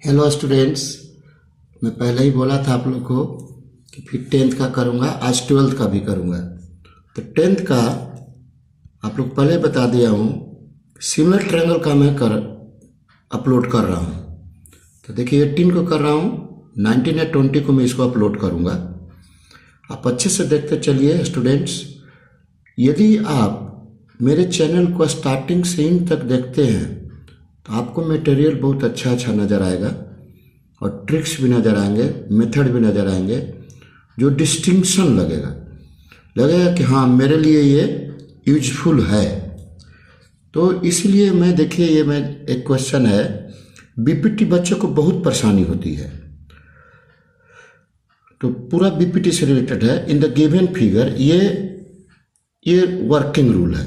Hello students. मैं पहले ही बोला था आप लोग को कि फिर 10th का करूँगा, आज 12th का भी करूँगा। तो 10th का आप लोग पहले बता दिया हूँ, सिमिलर ट्रायंगल का मैं अपलोड कर रहा हूँ। तो देखिए 18 को कर रहा हूँ, 19 या 20 को मैं इसको अपलोड करूँगा। आप अच्छे से देखते चलिए स्टूडेंट्स। यदि आप मेरे चैनल को स्टार्टिंग से इन तक देखते हैं तो आपको मटेरियल बहुत अच्छा नज़र आएगा और ट्रिक्स भी नज़र आएंगे, मेथड भी नज़र आएंगे, जो डिस्टिंक्शन लगेगा कि हाँ मेरे लिए ये यूजफुल है। तो इसलिए मैं देखिए ये मैं एक क्वेश्चन है, बीपीटी बच्चों को बहुत परेशानी होती है, तो पूरा बीपीटी से रिलेटेड है। इन द गिवन फिगर ये वर्किंग रूल है,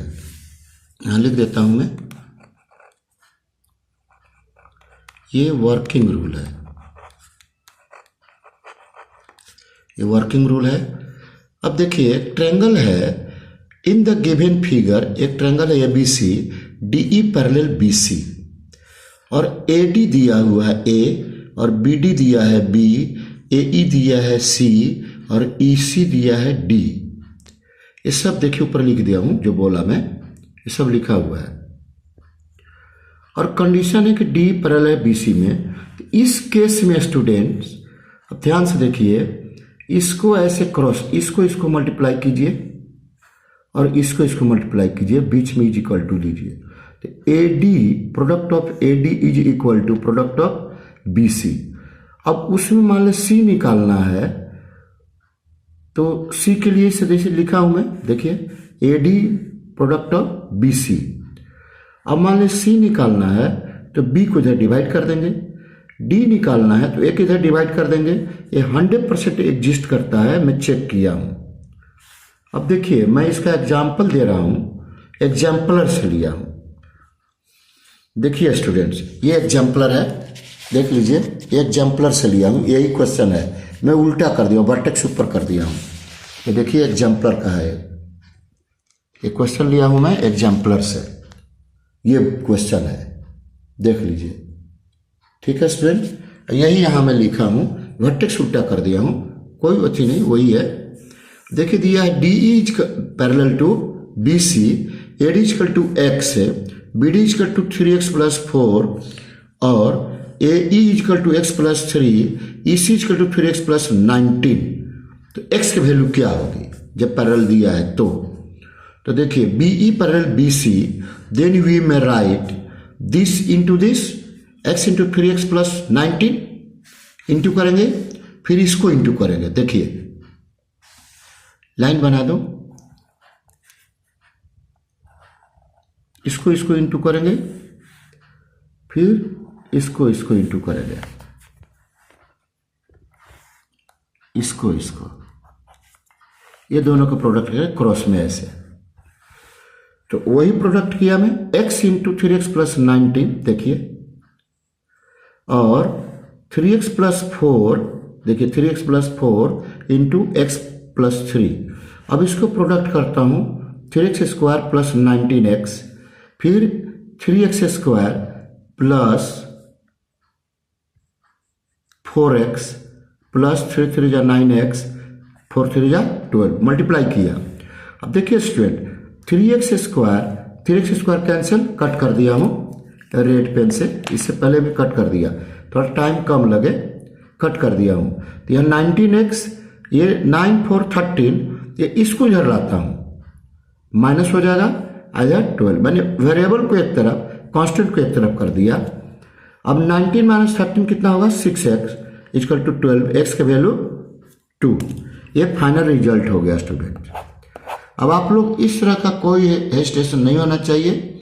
यहाँ लिख देता हूँ मैं, ये वर्किंग रूल है, ये वर्किंग रूल है। अब देखिए ट्रायंगल है, इन द गिवन फिगर एक ट्रायंगल है एबीसी, डीई पैरेलल बीसी, और एडी दिया हुआ है ए, और बीडी दिया है बी, एई दिया है सी, और ईसी दिया है डी। ये सब देखिए ऊपर लिख दिया हूं, जो बोला मैं, ये सब लिखा हुआ है। और कंडीशन है कि डी पैरेलल है बीसी में। तो इस केस में स्टूडेंट्स अब ध्यान से देखिए, इसको ऐसे क्रॉस, इसको मल्टीप्लाई कीजिए और इसको मल्टीप्लाई कीजिए, बीच में इज इक्वल टू लीजिए। तो A D, product of A D is equal to product of B C. अब उसमें मान लो सी निकालना है, तो सी के लिए इसे जैसे लिखा हूं मैं, देखिए A D product of B C. अब मान लीजिए सी निकालना है तो बी को इधर डिवाइड कर देंगे, डी निकालना है तो एक इधर डिवाइड कर देंगे। ये 100% एग्जिस्ट करता है, मैं चेक किया हूं। अब देखिए मैं इसका एग्जाम्पल दे रहा हूं, एग्जाम्पलर से लिया हूं। देखिए स्टूडेंट्स ये एग्जाम्पलर है, देख लीजिए, ये एग्जाम्पलर से लिया हूं, यही क्वेश्चन है, मैं उल्टा कर दिया, वर्टेक्स ऊपर कर दिया हूं। ये देखिए एग्जाम्पलर का है, ये क्वेश्चन लिया हूं मैं एग्जाम्पलर से, ये क्वेश्चन है, देख लीजिए। ठीक है स्टूडेंट, यही यहां मैं लिखा हूं, वर्टेक्स उल्टा कर दिया हूं, कोई अच्छी नहीं, वही है। देखिए दिया है D is parallel to B C, A D is equal to X है, B D is equal to 3x + 4, और A E is equal to x + 3, E C is equal to 3x + 19। तो x की वैल्यू क्या होगी जब पैरेलल दिया है तो देखिए B E parallel B C, then we may write this into this, x into 3x + 19 into करेंगे, फिर इसको इंटू करेंगे। देखिए लाइन बना दो, इसको इंटू करेंगे, फिर इसको इंटू करेंगे, इसको ये दोनों का प्रोडक्ट है क्रॉस में ऐसे। तो वही प्रोडक्ट किया मैं, x इंटू 3x + 19 देखिए, और 3x + 4 देखिए, 3x + 4 इंटू x + 3। अब इसको प्रोडक्ट करता हूं, 3x² + 19x, फिर 3x² + 4x प्लस 3 3 जा 9x, 4 3 जा 12, मल्टीप्लाई किया। अब देखिए स्टूडेंट 3x² कैंसिल, कट कर दिया हूं रेड पेन से, इससे पहले भी कट कर दिया, थोड़ा टाइम कम लगे, कट कर दिया हूं। तो यह 19x, ये 9 4 13, ये इसको इधर लाता हूं, माइनस हो जाएगा, आ जाएगा 12। मैंने वेरिएबल को एक तरफ, कांस्टेंट को एक तरफ कर दिया। अब 19 - 13 कितना होगा, 6x इक्वल टू 12, x की वैल्यू 2। ये फाइनल रिजल्ट हो गया स्टूडेंट। अब आप लोग इस तरह का कोई हेजिटेशन नहीं होना चाहिए,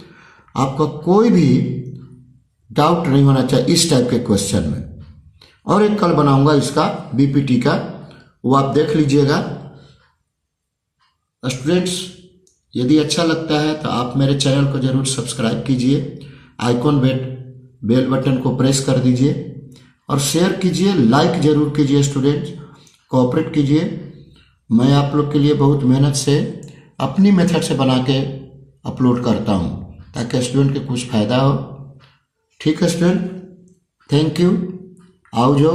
आपका कोई भी डाउट नहीं होना चाहिए इस टाइप के क्वेश्चन में। और एक कल बनाऊंगा इसका बीपीटी का, वो आप देख लीजिएगा स्टूडेंट्स। यदि अच्छा लगता है तो आप मेरे चैनल को जरूर सब्सक्राइब कीजिए, आइकॉन बेल बटन को प्रेस कर दीजिए, और शेयर कीजिए, लाइक जरूर कीजिए स्टूडेंट्स, कोऑपरेट कीजिए। मैं आप लोग के लिए बहुत मेहनत से अपनी मेथड से बना के अपलोड करता हूं, ताकि स्टूडेंट के कुछ फायदा हो। ठीक है स्टूडेंट, थैंक यू। आओ जो